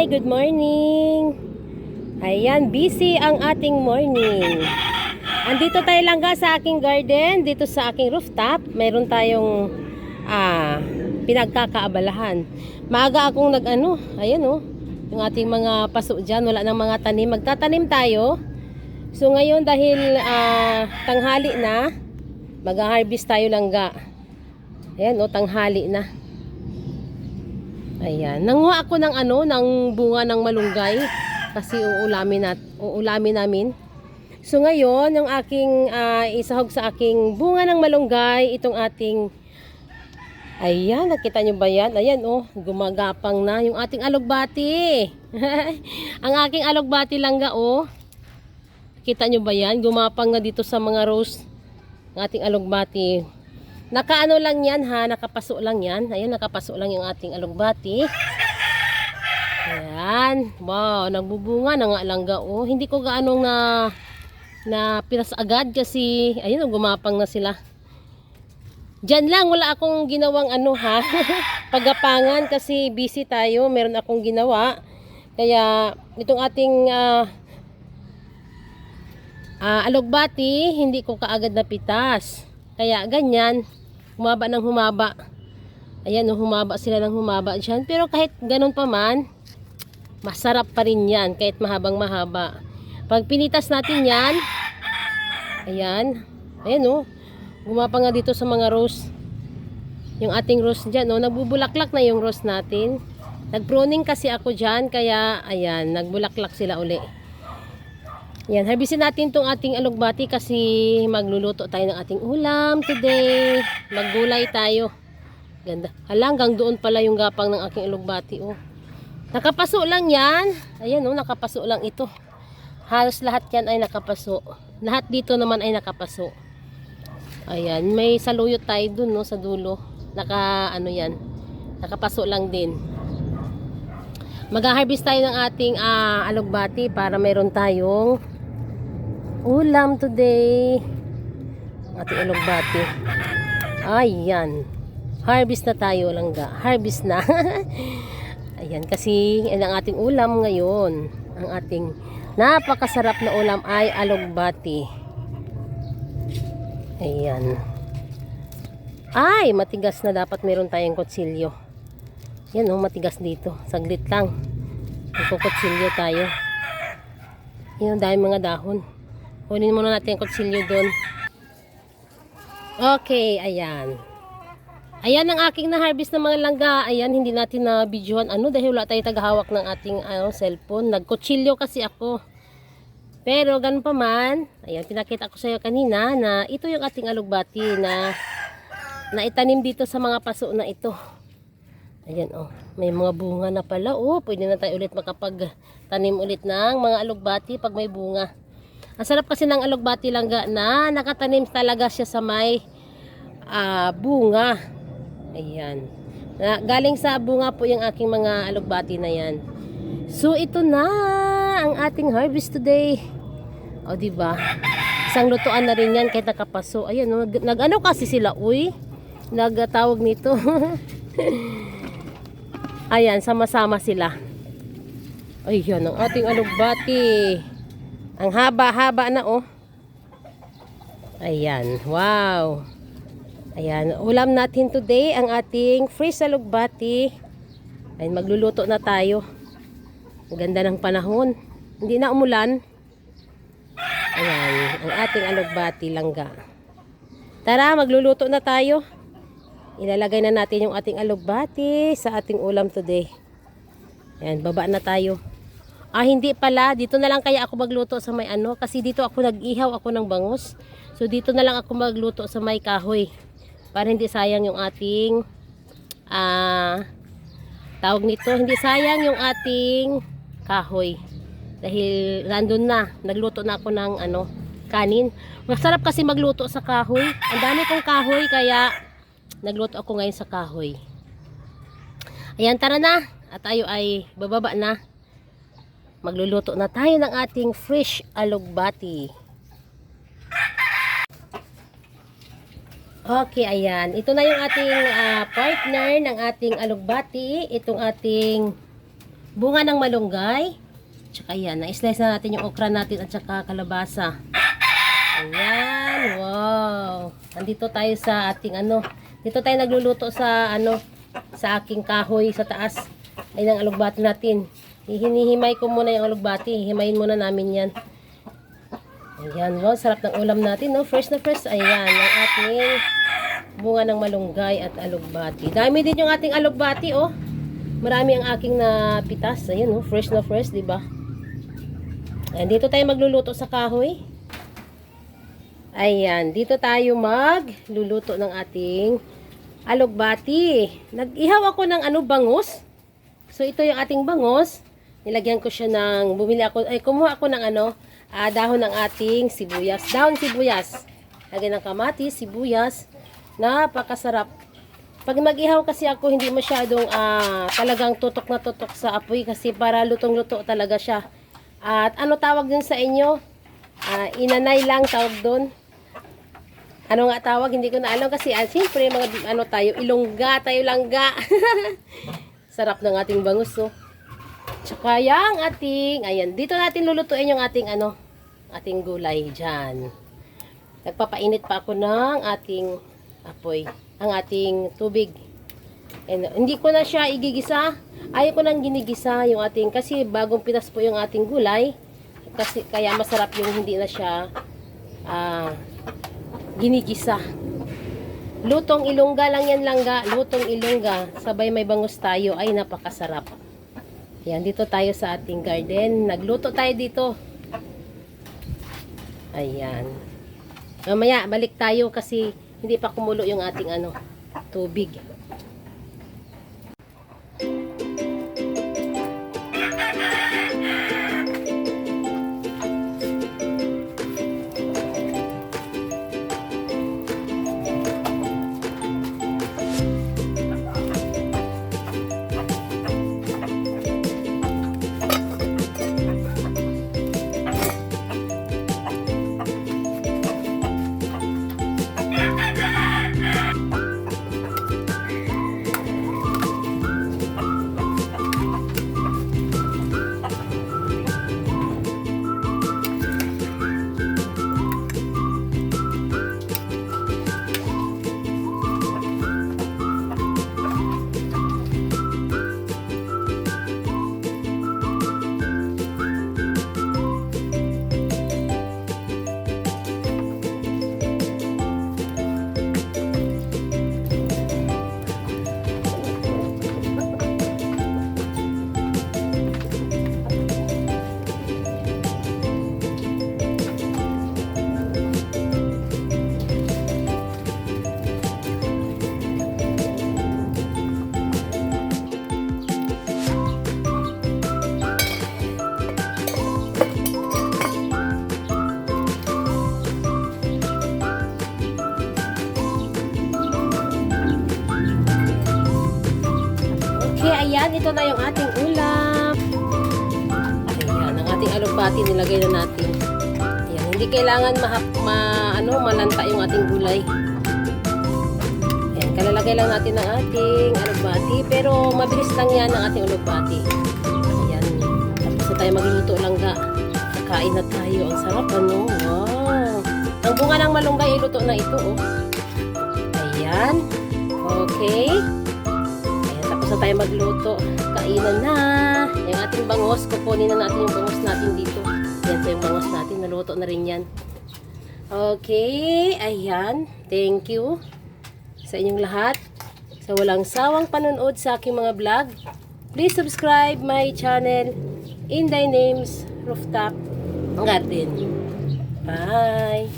good morning. Ayan, busy ang ating morning. Andito tayo langga sa aking garden, dito sa aking rooftop. Mayroon tayong pinagkakaabalahan. Maaga akong ayan yung ating mga paso dyan, wala nang mga tanim. Magtatanim tayo. So ngayon dahil tanghali na, mag-harvest tayo langga. Ayan tanghali na. Ayan, nanguha ako ng bunga ng malunggay kasi uulamin namin. So ngayon, yung aking isahog sa aking bunga ng malunggay, itong ating, ayan, nakita nyo ba yan? Ayan gumagapang na yung ating alugbati. Ang aking alugbati langga kita nyo ba yan? Gumapang na dito sa mga rose ng ating alugbati. Nakaano lang yan nakapaso lang yan. Ayan, nakapaso lang yung ating alugbati. Ayan, wow, nagbubunga na nga langga Hindi ko gaanong na pinas agad kasi ayun gumapang na sila. Diyan lang wala akong ginawang pagapangan kasi busy tayo, meron akong ginawa. Kaya itong ating alugbati hindi ko kaagad napitas. Kaya ganyan, humaba ng humaba. Ayan humaba sila ng humaba dyan. Pero kahit ganun pa man, masarap pa rin yan kahit mahabang mahaba. Pag pinitas natin yan, ayan gumapa nga dito sa mga rose. Yung ating rose dyan nagbubulaklak na yung rose natin. Nagpruning kasi ako dyan, kaya ayan, nagbulaklak sila uli. Yan, harbisin natin tong ating alugbati kasi magluluto tayo ng ating ulam today. Maggulay tayo. Ganda. Hanggang doon pala yung gapang ng aking alugbati Nakapaso lang yan. Ayan nakapaso lang ito. Halos lahat yan ay nakapaso. Lahat dito naman ay nakapaso. Ayan, may saluyot tayo dun sa dulo. Yan. Nakapaso lang din. Mag-harvest tayo ng ating alugbati para mayroon tayong ulam today. Ating alugbati. Ayan. Harvest na tayo langga. Harvest na. Ayan, kasi ang ating ulam ngayon, ang ating napakasarap na ulam ay alugbati. Ayan. Ay, matigas na, dapat meron tayong kutsilyo. Yan matigas dito. Saglit lang. Magkukutsilyo tayo. Yan, dahil mga dahon. Kunin muna natin yung kutsilyo doon. Okay, ayan. Ayan ang aking na-harvest na mga langga. Ayan, hindi natin na-videohan dahil wala tayong tagahawak ng ating cellphone. Nagkutsilyo kasi ako. Pero ganun pa man, ayan, pinakita ko sa iyo kanina na ito yung ating alugbati na itanim dito sa mga paso na ito. Ayan may mga bunga na pala pwede na tayo ulit makapagtanim ulit ng mga alugbati pag may bunga. Ang sarap kasi ng alugbati langga na nakatanim talaga siya sa may bunga. Ayan. Galing sa bunga po yung aking mga alugbati na yan. So ito na ang ating harvest today. Diba? Isang lutuan na rin yan kahit nakapaso. Ayan nag-ano kasi sila nagtawag nito. Ayan, sama-sama sila. Ayan ang ating alugbati. Ang haba-haba na Ayan, wow. Ayan, ulam natin today ang ating fresh alugbati. Ayan, magluluto na tayo. Ang ganda ng panahon. Hindi na umulan. Ayan, ang ating alugbati langga. Tara, magluluto na tayo. Ilalagay na natin yung ating alugbati sa ating ulam today. Ayan, baba na tayo. Hindi pala. Dito na lang kaya ako magluto sa may kasi dito ako nag-ihaw ako ng bangus. So dito na lang ako magluto sa may kahoy. Para hindi sayang yung ating tawag nito. Hindi sayang yung ating kahoy. Dahil nandun na. Nagluto na ako ng kanin. Masarap kasi magluto sa kahoy. Ang dami kong kahoy kaya nagluto ako ngayon sa kahoy. Ayan, tara na. At tayo ay bababa na. Magluluto na tayo ng ating fresh alugbati. Okay, ayan. Ito na yung ating partner ng ating alugbati. Itong ating bunga ng malunggay. Tsaka yan, na-slice na natin yung okra natin at tsaka kalabasa. Ayan, wow. Nandito tayo sa ating dito tayo nagluluto sa sa aking kahoy sa taas. Ay ng alugbati natin. Hinihimay ko muna yung alugbati. Hihimayin muna namin yan. Ayan, wow, sarap ng ulam natin, no? Fresh na fresh. Ayan, ang ating bunga ng malunggay at alugbati. Dami din yung ating alugbati, oh. Marami ang aking napitas. Ayan, oh, fresh na fresh, di ba? Ayan, dito tayo magluluto sa kahoy. Ayan, dito tayo magluluto ng ating alugbati. Nag-ihaw ako ng bangus. So, ito yung ating bangus. Nilagyan ko siya ng, kumuha ako ng dahon ng ating sibuyas. Dahon sibuyas. Lagyan ng kamatis, sibuyas. Napakasarap. Pag mag-ihaw kasi ako, hindi masyadong talagang tutok na tutok sa apoy kasi para lutong-luto talaga siya. At ano tawag din sa inyo? Inanay lang tawag doon. Ano nga tawag? Hindi ko na alam kasi siyempre mga tayo, ilongga, tayo langga. Sarap ng ating bangus, oh. Tsaka yung ating, ayan, dito natin lulutuin yung ating ating gulay dyan. Nagpapainit pa ako ng ating apoy, ang ating tubig. And, hindi ko na siya igigisa. Ayaw ko nang ginigisa yung ating, kasi bagong pitas po yung ating gulay. Kasi, kaya masarap yung hindi na siya ginigisa. Lutong ilongga lang yan, langga. Lutong ilongga. Sabay may bangus tayo. Ay, napakasarap. Yan, dito tayo sa ating garden. Nagluto tayo dito. Ayan. Mamaya, balik tayo kasi hindi pa kumulo yung ating tubig. Ayan, ito na yung ating ulam. Ayan, ang ating alugbati nilagay na natin. Ayan, hindi kailangan malanta yung ating gulay. Ayan, kalalagay lang natin ng ating alugbati. Pero mabilis lang yan ang ating alugbati. Ayan, tapos na tayo magluluto langga. Kakain na tayo. Ang sarap, Wow! Ang bunga ng malunggay, iluto na ito, oh. Ayan. Okay. Tapos na tayo magluto. Kainan na. Yung ating bangus, kukunin na natin yung bangus natin dito. Yan po yung bangus natin. Naluto na rin yan. Okay. Ayan. Thank you sa inyong lahat. Sa walang sawang panonood sa aking mga vlog. Please subscribe my channel, Inday Names Rooftop Garden. Bye!